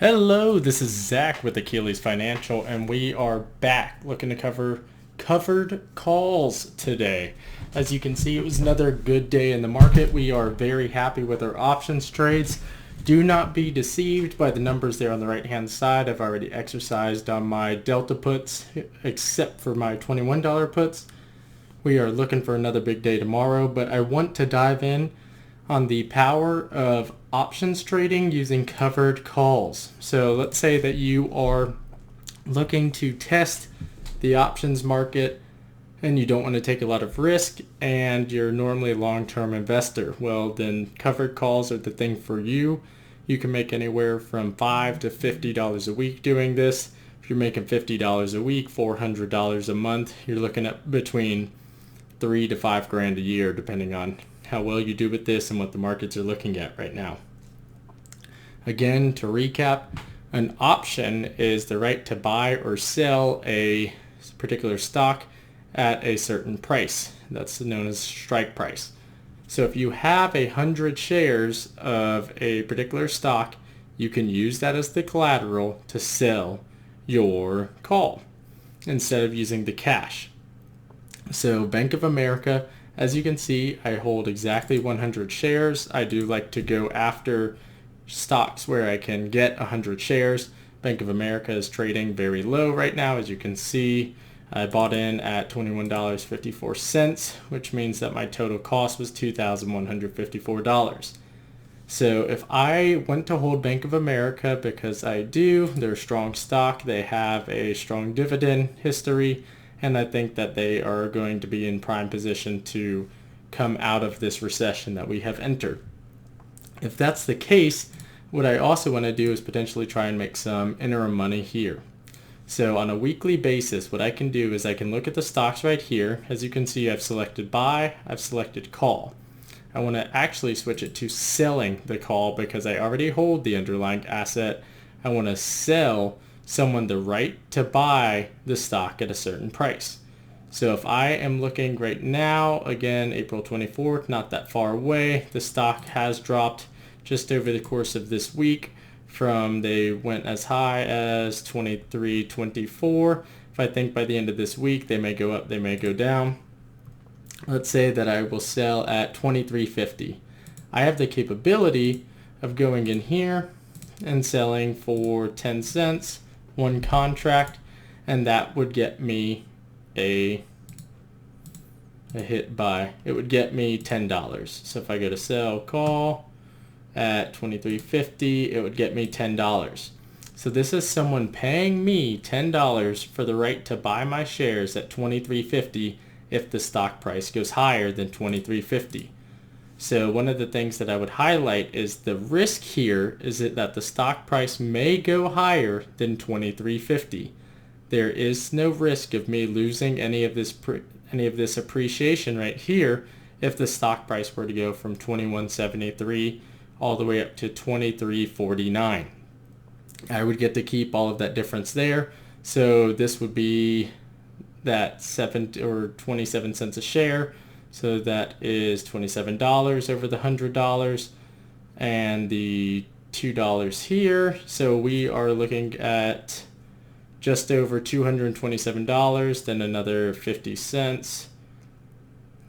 Hello, this is Zach with Achilles Financial, and we are back looking to cover covered calls today. As you can see, it was another good day in the market. We are very happy with our options trades. Do not be deceived by the numbers there on the right-hand side. I've already exercised on my Delta puts, except for my $21 puts. We are looking for another big day tomorrow, but I want to dive in on the power of options trading using covered calls. So let's say that you are looking to test the options market and you don't want to take a lot of risk and you're normally a long-term investor. Well, then covered calls are the thing for you. You can make anywhere from $5 to $50 a week doing this. If you're making $50 a week, $400 a month, you're looking at between 3 to 5 grand a year, depending on how well you do with this and what the markets are looking at right now. Again, to recap, an option is the right to buy or sell a particular stock at a certain price. That's known as strike price. So if you have 100 shares of a particular stock, you can use that as the collateral to sell your call instead of using the cash. So Bank of America, as you can see, I hold exactly 100 shares. I do like to go after stocks where I can get 100 shares. Bank of America is trading very low right now. As you can see, I bought in at $21.54, which means that my total cost was $2,154. So if I went to hold Bank of America, because I do, they're a strong stock, they have a strong dividend history, and I think that they are going to be in prime position to come out of this recession that we have entered. If that's the case, what I also want to do is potentially try and make some interim money here. So on a weekly basis, what I can do is I can look at the stocks right here. As you can see, I've selected buy, I've selected call. I want to actually switch it to selling the call because I already hold the underlying asset. I want to sell someone the right to buy the stock at a certain price. So if I am looking right now, again, April 24th, not that far away, the stock has dropped just over the course of this week from, they went as high as 23.24. If I think by the end of this week, they may go up, they may go down. Let's say that I will sell at 23.50. I have the capability of going in here and selling for 10 cents, one contract, and that would get me a hit buy. It would get me $10. So if I go to sell call at 23.50, it would get me $10. So this is someone paying me $10 for the right to buy my shares at 23.50 if the stock price goes higher than 23.50. So one of the things that I would highlight is the risk here is that the stock price may go higher than 23.50. There is no risk of me losing any of this appreciation right here if the stock price were to go from 21.73 all the way up to 23.49. I would get to keep all of that difference there. So this would be that 7 or 27 cents a share. So that is $27 over the $100 and the $2 here. So we are looking at just over $227, then another 50 cents.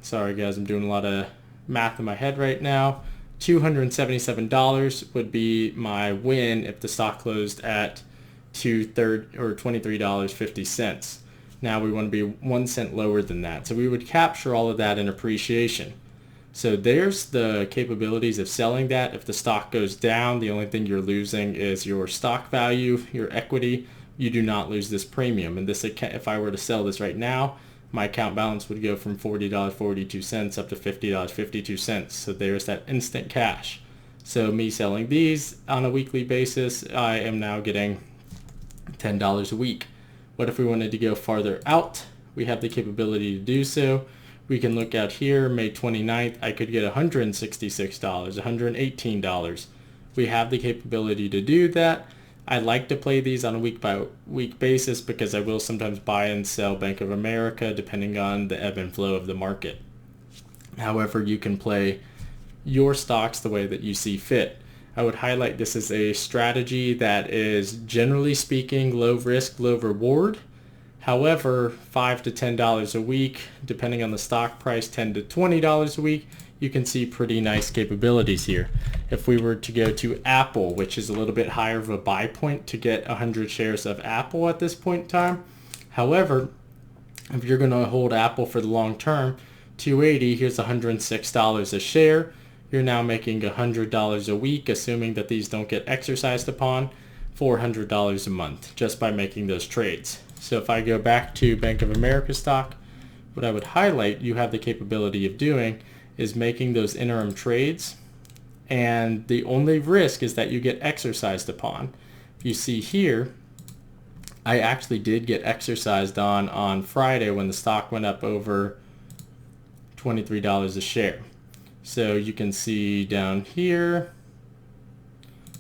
Sorry guys, I'm doing a lot of math in my head right now. $277 would be my win if the stock closed at $23.50. Now we want to be 1 cent lower than that. So we would capture all of that in appreciation. So there's the capabilities of selling that. If the stock goes down, the only thing you're losing is your stock value, your equity. You do not lose this premium. And this, if I were to sell this right now, my account balance would go from $40.42 up to $50.52. So there's that instant cash. So me selling these on a weekly basis, I am now getting $10 a week. What if we wanted to go farther out? We have the capability to do so. We can look out here, May 29th, I could get $166, $118. We have the capability to do that. I like to play these on a week-by-week basis because I will sometimes buy and sell Bank of America depending on the ebb and flow of the market. However, you can play your stocks the way that you see fit. I would highlight this is a strategy that is, generally speaking, low risk, low reward. However, $5 to $10 a week, depending on the stock price, $10 to $20 a week, you can see pretty nice capabilities here. If we were to go to Apple, which is a little bit higher of a buy point to get 100 shares of Apple at this point in time. However, if you're going to hold Apple for the long term, 280, here's $106 a share. You're now making $100 a week, assuming that these don't get exercised upon, $400 a month just by making those trades. So if I go back to Bank of America stock, what I would highlight you have the capability of doing is making those interim trades, and the only risk is that you get exercised upon. If you see here, I actually did get exercised on Friday when the stock went up over $23 a share. So you can see down here,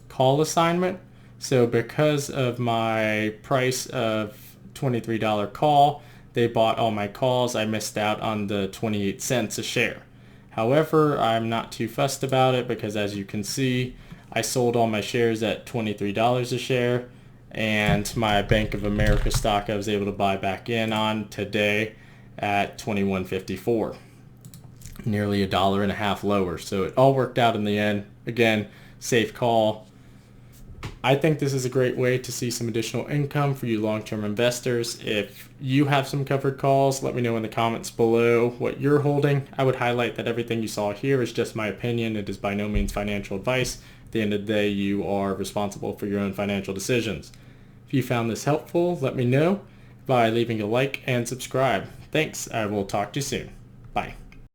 call assignment. So because of my price of $23 call, they bought all my calls. I missed out on the 28 cents a share. However, I'm not too fussed about it because, as you can see, I sold all my shares at $23 a share, and my Bank of America stock I was able to buy back in on today at $21.54, nearly $1.50 lower. So it all worked out in the end. Again, safe call. I think this is a great way to see some additional income for you long-term investors. If you have some covered calls, let me know in the comments below what you're holding. I would highlight that everything you saw here is just my opinion. It is by no means financial advice. At the end of the day, you are responsible for your own financial decisions. If you found this helpful, let me know by leaving a like and subscribe. Thanks. I will talk to you soon. Bye.